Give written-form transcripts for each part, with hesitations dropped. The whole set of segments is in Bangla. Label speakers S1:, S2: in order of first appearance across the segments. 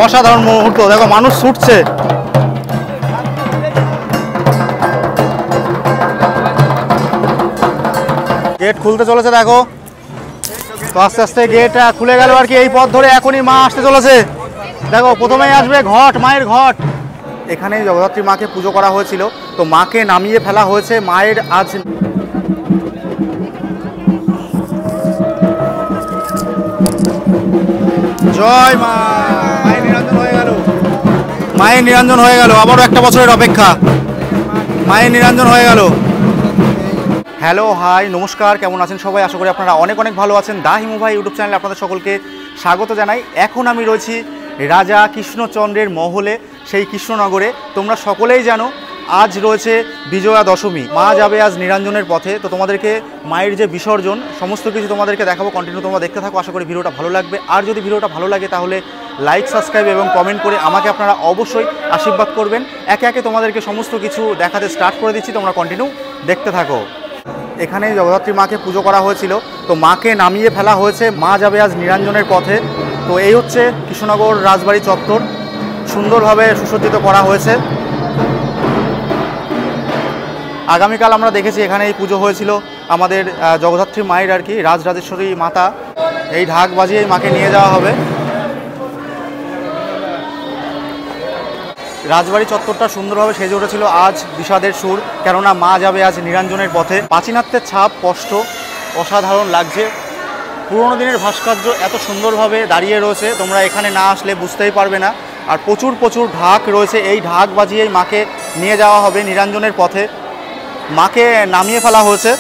S1: অসাধারণ মুহূর্ত, দেখো মানুষ ছুটছে। গেট খুলতে চলেছে দেখো, তো আস্তে আস্তে গেট খুলে গেল আর কি। এই পথ ধরে এখনই মা আসতে চলেছে। দেখো প্রথমেই আসবে ঘট, মায়ের ঘট। এখানেই জগদ্ধাত্রী মাকে পুজো করা হয়েছিল, তো মাকে নামিয়ে ফেলা হয়েছে। মায়ের আজ জয় মা। মায়ের নিরঞ্জন হয়ে গেল, মায়ের নিরঞ্জন হয়ে গেল। আবারও একটা বছরের অপেক্ষা, মায়ের নিরঞ্জন হয়ে গেল। হ্যালো হাই নমস্কার, কেমন আছেন সবাই? আশা করি আপনারা অনেক অনেক ভালো আছেন। দা হিমু ভাই ইউটিউব চ্যানেলে আপনাদের সকলকে স্বাগত জানাই। এখন আমি রয়েছি রাজা কৃষ্ণচন্দ্রের মহলে, সেই কৃষ্ণনগরে। তোমরা সকলেই জানো আজ রয়েছে বিজয়া দশমী, মা যাবে আজ নিরঞ্জনের পথে। তো তোমাদেরকে মায়ের যে বিসর্জন সমস্ত কিছু তোমাদেরকে দেখাবো, কন্টিনিউ তোমরা দেখতে থাকো। আশা করি ভিডিওটা ভালো লাগবে। আর যদি ভিডিওটা ভালো লাগে তাহলে লাইক, সাবস্ক্রাইব এবং কমেন্ট করে আমাকে আপনারা অবশ্যই আশীর্বাদ করবেন। একে একে তোমাদেরকে সমস্ত কিছু দেখাতে স্টার্ট করে দিচ্ছি, তোমরা কন্টিনিউ দেখতে থাকো। এখানে জগদ্ধাত্রী মাকে পুজো করা হয়েছিল, তো মাকে নামিয়ে ফেলা হয়েছে। মা যাবে আজ নিরঞ্জনের পথে। তো এই হচ্ছে কৃষ্ণনগর রাজবাড়ি চত্বর, সুন্দরভাবে সুসজ্জিত করা হয়েছে। আগামীকাল আমরা দেখেছি এখানে এই পুজো হয়েছিল আমাদের জগদ্ধাত্রী মায়ের আর কি, রাজরাজেশ্বরী মাতা। এই ঢাক বাজিয়ে মাকে নিয়ে যাওয়া হবে। রাজবাড়ি চত্বরটা সুন্দরভাবে সেজে উঠেছিল আজ বিষাদের সুর, কেননা মা যাবে আজ নিরঞ্জনের পথে। প্রাচীনত্বের ছাপ স্পষ্ট, অসাধারণ লাগছে। পুরোনো দিনের ভাস্কর্য এত সুন্দরভাবে দাঁড়িয়ে রয়েছে, তোমরা এখানে না আসলে বুঝতেই পারবে না। আর প্রচুর প্রচুর ঢাক রয়েছে, এই ঢাক বাজিয়েই মাকে নিয়ে যাওয়া হবে নিরঞ্জনের পথে। মাকে নামিয়ে ফেলা হয়েছে,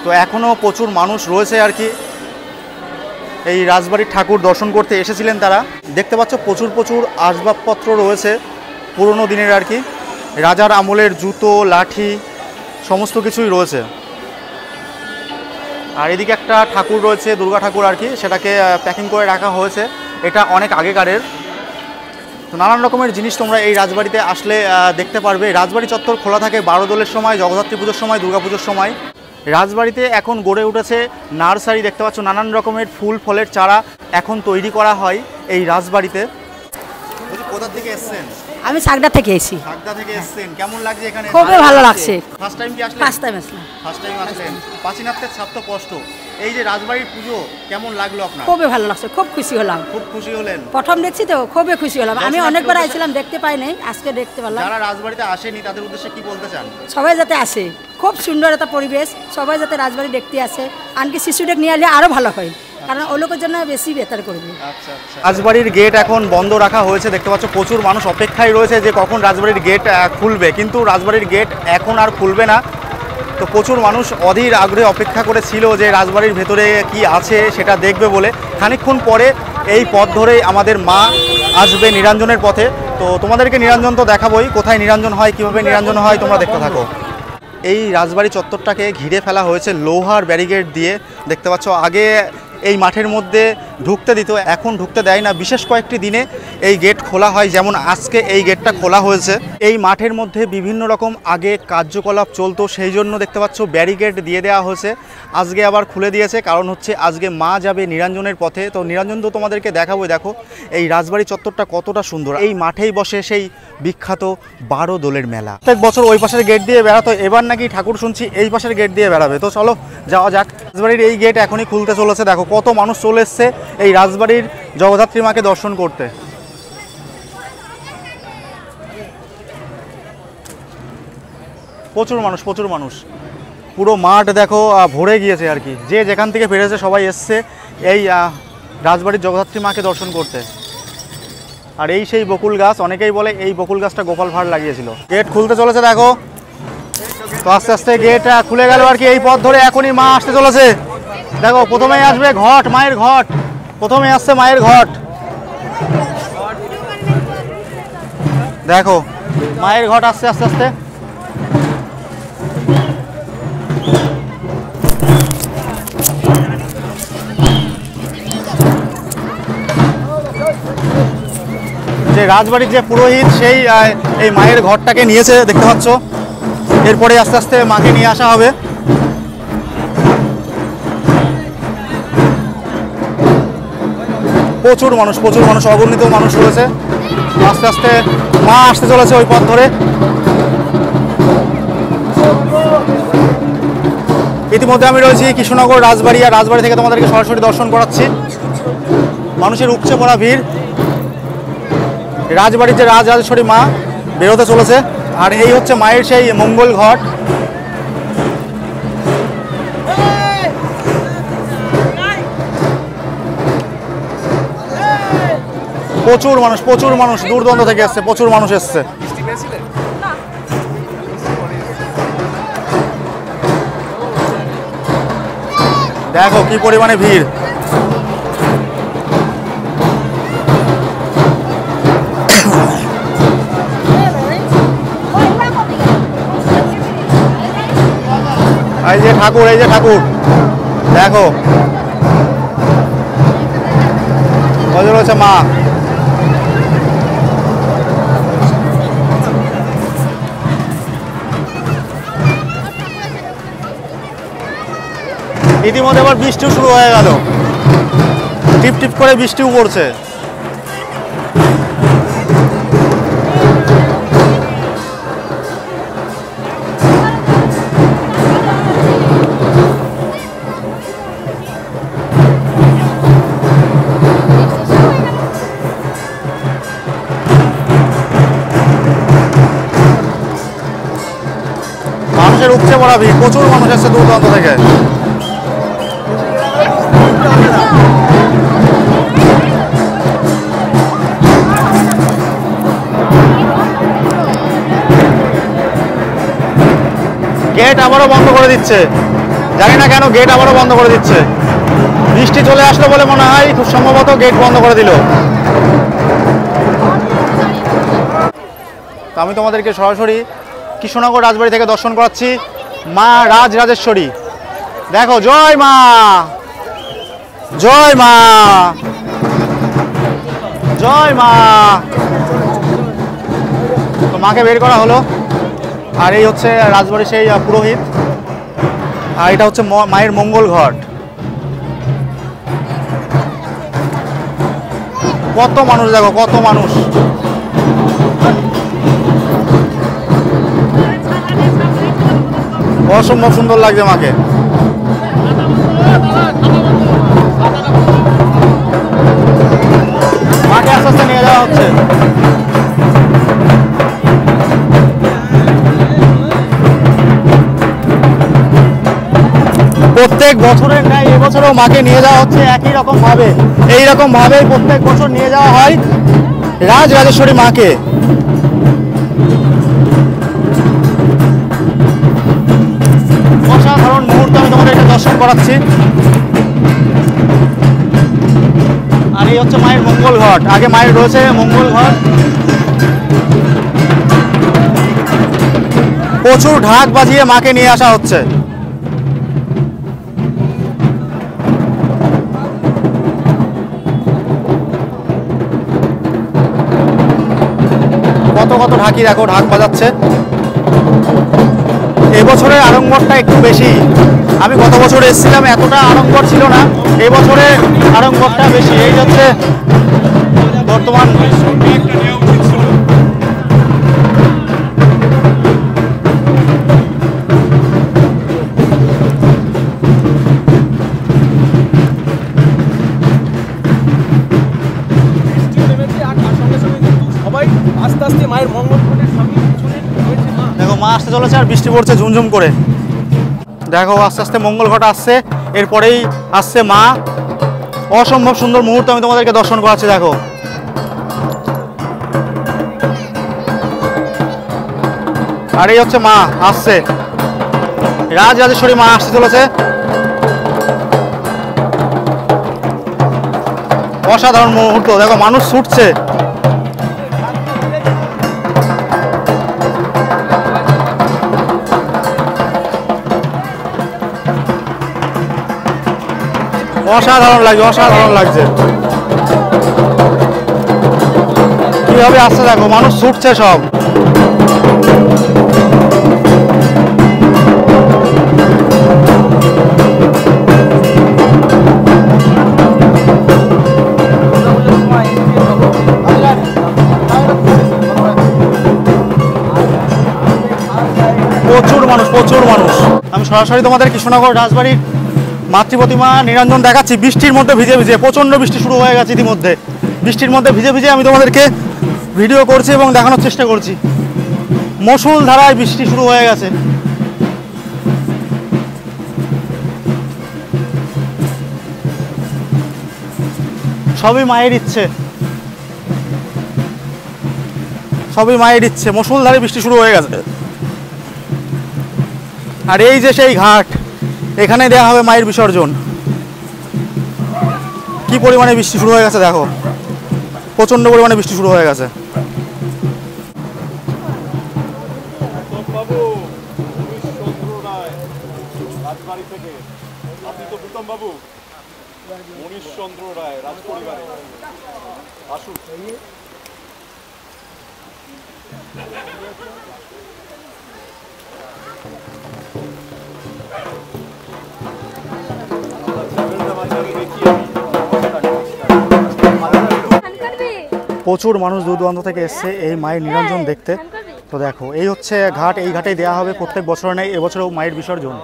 S1: তো এখনও প্রচুর মানুষ রয়েছে আর কি। এই রাজবাড়ির ঠাকুর দর্শন করতে এসেছিলেন তারা। দেখতে পাচ্ছ প্রচুর প্রচুর আসবাবপত্র রয়েছে পুরনো দিনের আর কি, রাজার আমলের জুতো, লাঠি সমস্ত কিছুই রয়েছে। আর এদিকে একটা ঠাকুর রয়েছে, দুর্গা ঠাকুর আর কি, সেটাকে প্যাকিং করে রাখা হয়েছে। এটা অনেক আগেকারের। তো নানান রকমের জিনিস তোমরা এই রাজবাড়িতে আসলে দেখতে পারবে। রাজবাড়ি চত্বর খোলা থাকে 12 দোলের সময়, জগদ্ধাত্রী পুজোর সময়, দুর্গাপুজোর সময়। রাজবাড়িতে এখন গড়ে উঠেছে নার্সারি, দেখতে পাচ্ছ নানান রকমের ফুল ফলের চারা এখন তৈরি করা হয় এই রাজবাড়িতে। কোথা থেকে এসেছেন?
S2: আমি সাগদা থেকে এসেছি।
S1: সাগদা থেকে এসেছেন, কেমন লাগছে এখানে?
S2: খুবই ভালো লাগছে।
S1: ফার্স্ট টাইম কি আসলেন?
S2: ফার্স্ট টাইম আসলাম।
S1: ফার্স্ট টাইম আসলেন। প্রাচীনত্বের ছাপ তো কষ্ট। এই যে রাজবাড়ির পুজো কেমন লাগলো আপনার?
S2: খুবই ভালো লাগছে, খুব খুশি হলাম।
S1: খুব খুশি হলেন?
S2: প্রথম দেখছি তো খুবই খুশি হলাম। আমি অনেকবার আইছিলাম, দেখতে পাই নাই, আজকে দেখতে পেলাম।
S1: যারা রাজবাড়িতে আসেনি তাদের উদ্দেশ্যে কি বলতে চান?
S2: সবাই যাতে আসে, খুব সুন্দর একটা পরিবেশ, সবাই যাতে রাজবাড়ি দেখতে আসে। আনকি শিশুদের নিয়ে আসলে আরও ভালো হয়, কারণ ওই লোকের জন্য বেশি বেটার করবে।
S1: আচ্ছা আচ্ছা। রাজবাড়ির গেট এখন বন্ধ রাখা হয়েছে, দেখতে পাচ্ছ প্রচুর মানুষ অপেক্ষায় রয়েছে যে কখন রাজবাড়ির গেট খুলবে, কিন্তু রাজবাড়ির গেট এখন আর খুলবে না। তো প্রচুর মানুষ অধীর আগ্রহে অপেক্ষা করেছিল যে রাজবাড়ির ভেতরে কি আছে সেটা দেখবে বলে। খানিকক্ষণ পরে এই পথ ধরেই আমাদের মা আসবে নিরঞ্জনের পথে। তো তোমাদেরকে নিরঞ্জন তো দেখাবোই, কোথায় নিরঞ্জন হয়, কীভাবে নিরঞ্জন হয়, তোমরা দেখতে থাকো। এই রাজবাড়ি চত্বরটাকে ঘিরে ফেলা হয়েছে লোহার ব্যারিকেড দিয়ে, দেখতে পাচ্ছ। আগে এই মাঠের মধ্যে ঢুকতে দিত, এখন ঢুকতে দেয় না। বিশেষ কয়েকটি দিনে এই গেট খোলা হয়, যেমন আজকে এই গেটটা খোলা হয়েছে। এই মাঠের মধ্যে বিভিন্ন রকম আগে কার্যকলাপ চলতো, সেই জন্য দেখতে পাচ্ছ ব্যারিকেড দিয়ে দেওয়া হয়েছে। আজকে আবার খুলে দিয়েছে, কারণ হচ্ছে আজকে মা যাবে নিরঞ্জনের পথে। তো নিরঞ্জন তো তোমাদেরকে দেখাবো। দেখো এই রাজবাড়ি চত্বরটা কতটা সুন্দর। এই মাঠেই বসে সেই বিখ্যাত 12 দোলের মেলা। প্রত্যেক বছর ওই পাশের গেট দিয়ে বেড়াতো, এবার নাকি ঠাকুর শুনছি এই পাশের গেট দিয়ে বেড়াবে। তো চলো যাওয়া যাক। রাজবাড়ির এই গেট এখনই খুলতে চলেছে। দেখো কত মানুষ চলে এসছে এই রাজবাড়ির জগদ্ধাত্রী মাকে দর্শন করতে। প্রচুর মানুষ, প্রচুর মানুষ। পুরো মাঠ দেখো ভরে গিয়েছে আর কি। যে যেখান থেকে পেরেছে সবাই এসছে এই রাজবাড়ির জগদ্ধাত্রী মাকে দর্শন করতে। আর এই সেই বকুল গাছ, অনেকেই বলে এই বকুল গাছটা গোপাল ভাঁড় লাগিয়েছিল। গেট খুলতে চলেছে দেখো, তো আস্তে আস্তে গেট খুলে গেল আর কি। এই পথ ধরে এখনই মা আসতে চলেছে। দেখো প্রথমেই আসবে ঘট, মায়ের ঘট। প্রথমে আসছে মায়ের ঘট। দেখো মায়ের ঘট আসছে আস্তে আস্তে। যে রাজবাড়ির যে পুরোহিত সেই এই মায়ের ঘরটাকে নিয়েছে, দেখতে পাচ্ছ। এরপরে আস্তে আস্তে মাকে নিয়ে আসা হবে। প্রচুর মানুষ, অগণিত মানুষ রয়েছে। আস্তে আস্তে মা আসতে চলেছে ওই পথ ধরে। ইতিমধ্যে আমি রয়েছি কৃষ্ণনগর রাজবাড়ি, আর রাজবাড়ি থেকে তোমাদেরকে সরাসরি দর্শন করাচ্ছি। মানুষের উপচে পড়া ভিড়। রাজবাড়ির যে রাজরাজেশ্বরী মা বেরোতে চলেছে, আর এই হচ্ছে মায়ের সেই মঙ্গল ঘট। প্রচুর মানুষ দূর দূরান্ত থেকে এসছে, প্রচুর মানুষ এসছে। দেখো কি পরিমাণে ভিড়। এই যে ঠাকুর দেখো, বজর হচ্ছে মা। ইতিমধ্যে আবার বৃষ্টিও শুরু হয়ে গেল, টিপ টিপ করে বৃষ্টিও পড়ছে। মানুষের উপচে পড়া ভিড়, প্রচুর মানুষ আসছে দূর দূরান্ত থেকে। গেট আবারও বন্ধ করে দিচ্ছে, জানি না কেন গেট আবারও বন্ধ করে দিচ্ছে। বৃষ্টি চলে আসলো বলে মনে হয় খুব সম্ভবত গেট বন্ধ করে দিল। তো আমি তোমাদেরকে সরাসরি কৃষ্ণনগর রাজবাড়ি থেকে দর্শন করাচ্ছি মা রাজরাজেশ্বরী। দেখো, জয় মা, জয় মা, জয় মা। তো মাকে বের করা হলো, আর এই হচ্ছে রাজবাড়ির সেই পুরোহিত, আর এটা হচ্ছে মায়ের মঙ্গল ঘট। কত মানুষ দেখো, কত মানুষ। অসম্ভব সুন্দর লাগছে মাকে। মাকে আস্তে আস্তে নিয়ে যাওয়া হচ্ছে। প্রত্যেক বছরের ন্যায় এবছরও মাকে নিয়ে যাওয়া হচ্ছে একই রকম ভাবে। এইরকম ভাবে প্রত্যেক বছর নিয়ে যাওয়া হয় রাজরাজেশ্বরী মাকে। অসাধারণ মুহূর্ত আমি তোমাদেরকে দর্শন করাচ্ছি। আর এই হচ্ছে মায়ের মঙ্গল ঘট। আগে মায়ের রয়েছে মঙ্গল ঘট। প্রচুর ঢাক বাজিয়ে মাকে নিয়ে আসা হচ্ছে। কত কত ঢাকি দেখো, ঢাক বাজাচ্ছে। এবছরের আড়ম্বরটা একটু বেশি। আমি গত বছর এসেছিলাম, এতটা আড়ম্বর ছিল না। এবছরে আড়ম্বরটা বেশি। এই হচ্ছে বর্তমান
S3: আস্তে আস্তে মায়ের মঙ্গল ঘটের সামনে
S1: দেখো, মা আসতে চলেছে আর বৃষ্টি পড়ছে ঝুমঝুম করে। দেখো আস্তে আস্তে মঙ্গল ঘট আসছে, এরপরেই আসছে মা। অসম্ভব সুন্দর মুহূর্ত আমি তোমাদেরকে দর্শন করাচ্ছি। দেখো, আর এই হচ্ছে মা আসছে, রাজরাজেশ্বরী মা আসতে চলেছে। অসাধারণ মুহূর্ত। দেখো, মানুষ ছুটছে। অসাধারণ লাগছে, অসাধারণ লাগছে। কিভাবে আসছে দেখো, মানুষ ছুটছে সব। প্রচুর মানুষ। আমি সরাসরি তোমাদের কৃষ্ণনগর রাজবাড়ির মাতৃপ্রতিমা নিরঞ্জন দেখাচ্ছি। বৃষ্টির মধ্যে ভিজে ভিজে, প্রচণ্ড বৃষ্টি শুরু হয়ে গেছে ইতিমধ্যে। বৃষ্টির মধ্যে ভিজে ভিজে আমি তোমাদেরকে ভিডিও করছি এবং দেখানোর চেষ্টা করছি। মশূল ধারায় বৃষ্টি শুরু হয়ে গেছে। সবই মায়ের ইচ্ছে, সবই মায়ের ইচ্ছে। মুষলধারে বৃষ্টি শুরু হয়ে গেছে। আর এই যে সেই ঘাট, এখানে দেওয়া হবে মায়ের বিসর্জন। কি পরিমাণে বৃষ্টি শুরু হয়ে গেছে দেখো, প্রচণ্ড পরিমাণে বৃষ্টি শুরু হয়ে গেছে।
S4: মনীশচন্দ্র রায় রাজপরিবারে আসুন।
S1: প্রচুর মানুষ দূর দূরান্ত থেকে এসছে এই মায়ের নিরঞ্জন দেখতে। তো দেখো এই হচ্ছে ঘাট, এই ঘাটেই দেওয়া হবে প্রত্যেক বছর নেই এবছরেও মায়ের বিসর্জন।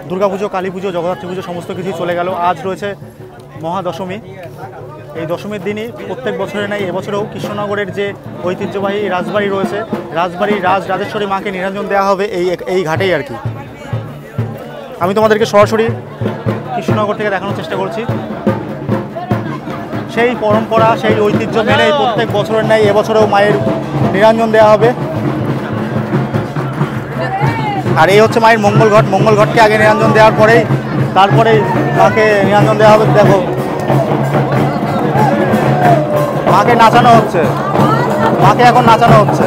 S1: দুর্গাপুজো, কালী পুজো, জগদ্ধাত্রী পুজো সমস্ত কিছুই চলে গেল। আজ রয়েছে মহাদশমী। এই দশমীর দিনই প্রত্যেক বছরে নেই এবছরেও কৃষ্ণনগরের যে ঐতিহ্যবাহী রাজবাড়ি রয়েছে, রাজবাড়ির রাজরাজেশ্বরী মাকে নিরঞ্জন দেওয়া হবে এই ঘাটেই আর কি। আমি তোমাদেরকে সরাসরি কৃষ্ণনগর থেকে দেখানোর চেষ্টা করছি। সেই পরম্পরা, সেই ঐতিহ্য মেনে প্রত্যেক বছরের ন্যায় এবছরেও মায়ের নিরঞ্জন দেওয়া হবে। আর এই হচ্ছে মায়ের মঙ্গল ঘট। মঙ্গল ঘটকে আগে নিরঞ্জন দেওয়ার পরেই তারপরেই মাকে নিরঞ্জন দেওয়া হবে। দেখো মাকে নাচানো হচ্ছে, মাকে এখন নাচানো হচ্ছে।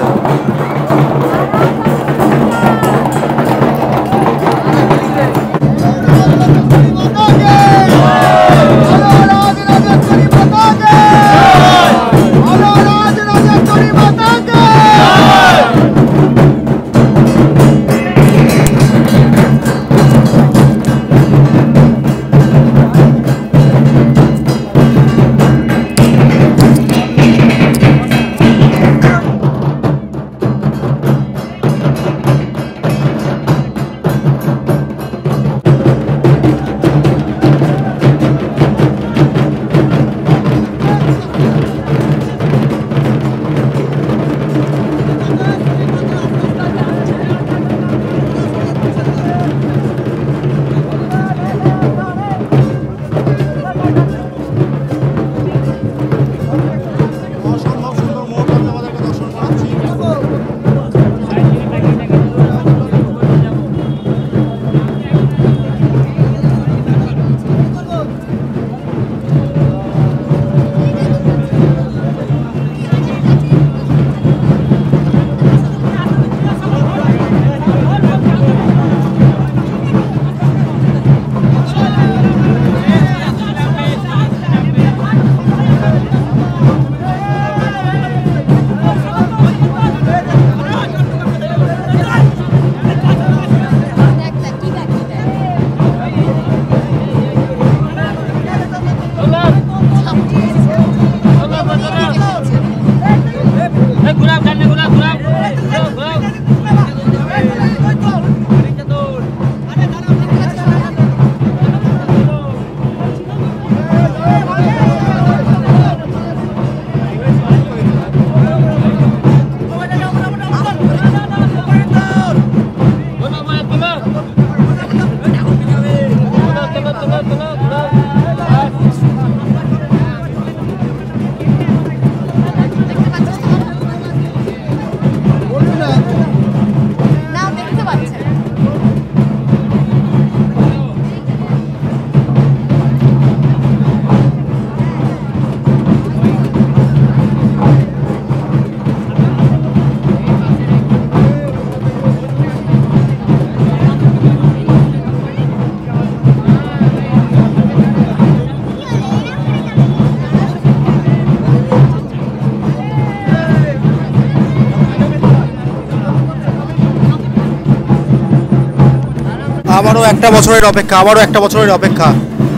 S1: আবারও একটা বছরের অপেক্ষা, আবারও একটা বছরের অপেক্ষা।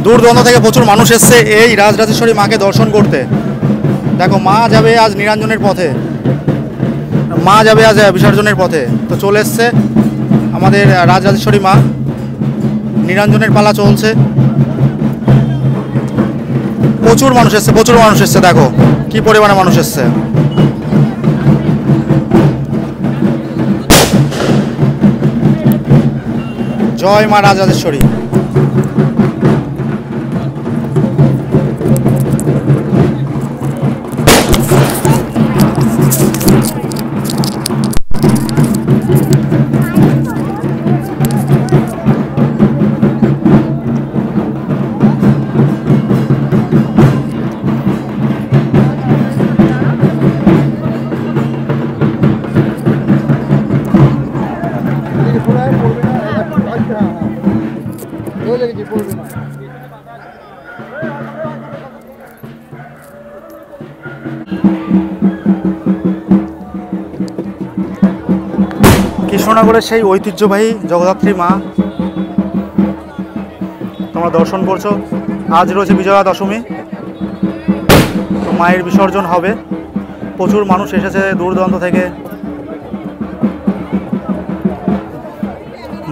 S1: দূর দূরান্ত থেকে প্রচুর মানুষ এসছে এই রাজরাজেশ্বরী মাকে দর্শন করতে। দেখো মা যাবে আজ নিরঞ্জনের পথে। মা যাবে আজ বিসর্জনের পথে, তো চলে এসছে আমাদের রাজরাজেশ্বরী মা। নিরঞ্জনের পালা চলছে, প্রচুর মানুষ এসছে, প্রচুর মানুষ এসছে, দেখো কি পরিমাণে মানুষ এসছে। জয় মা রাজরাজেশ্বরী। কৃষ্ণনগরের সেই ঐতিহ্যবাহী জগদ্ধাত্রী মা তোমরা দর্শন করছো। আজ রয়েছে বিজয়া দশমী, তো মায়ের বিসর্জন হবে। প্রচুর মানুষ এসেছে দূর দূরান্ত থেকে।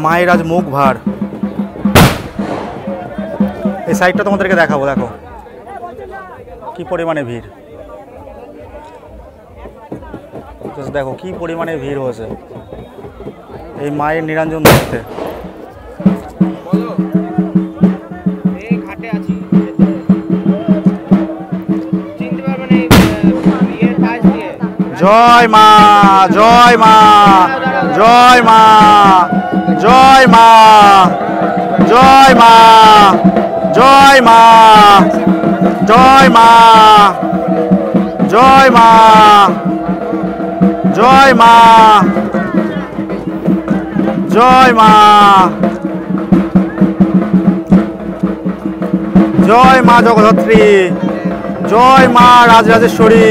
S1: মায়ের আজ মুখ ভার। এই সাইডটা তোমাদেরকে দেখাবো, দেখো কি পরিমাণে ভিড়। দেখো কি পরিমাণে ভিড় হয়েছে এই মায়ের নিরঞ্জন দেখতে। জয় মা, জয় মা, জয় মা, জয় মা, জয় মা, জয় মা, জয় মা, জয় মা, জয় মা, জয় মা, জয় মা জগদ্ধাত্রী, জয় মা রাজরাজেশ্বরী।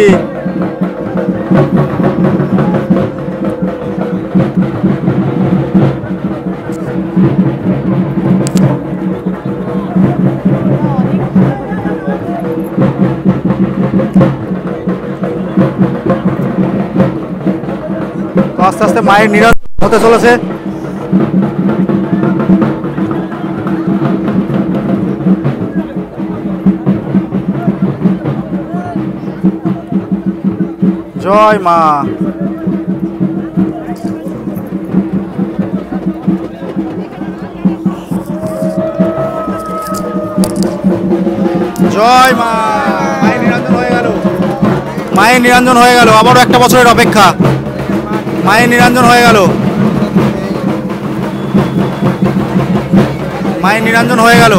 S1: আস্তে আস্তে মায়ের নিরঞ্জন হতে চলেছে। জয় মা, জয় মা। মায়ের নিরঞ্জন হয়ে গেল, মায়ের নিরঞ্জন হয়ে গেল। আবারও একটা বছরের অপেক্ষা। মায়ের নিরঞ্জন হয়ে গেল, মায়ের নিরঞ্জন হয়ে গেল।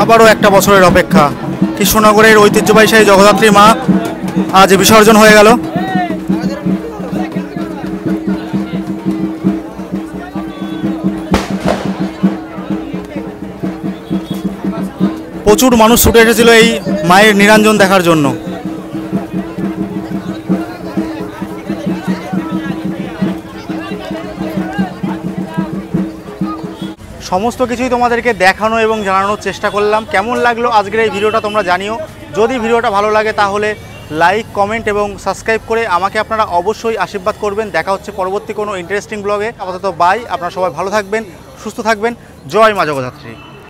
S1: আবারও একটা বছরের অপেক্ষা। কৃষ্ণনগরের ঐতিহ্যবাহী সেই জগদ্ধাত্রী মা আজ বিসর্জন হয়ে গেল। প্রচুর মানুষ ছুটে এসেছিল এই মায়ের নিরঞ্জন দেখার জন্য। সমস্ত কিছুই তোমাদেরকে দেখানো এবং জানানোর চেষ্টা করলাম। কেমন লাগলো আজকের এই ভিডিওটা তোমরা জানিও। যদি ভিডিওটা ভালো লাগে তাহলে লাইক, কমেন্ট এবং সাবস্ক্রাইব করে আমাকে আপনারা অবশ্যই আশীর্বাদ করবেন। দেখা হচ্ছে পরবর্তী কোনো ইন্টারেস্টিং ব্লগে। আপাতত বাই। আপনারা সবাই ভালো থাকবেন, সুস্থ থাকবেন। জয় মা জগদ্ধাত্রী।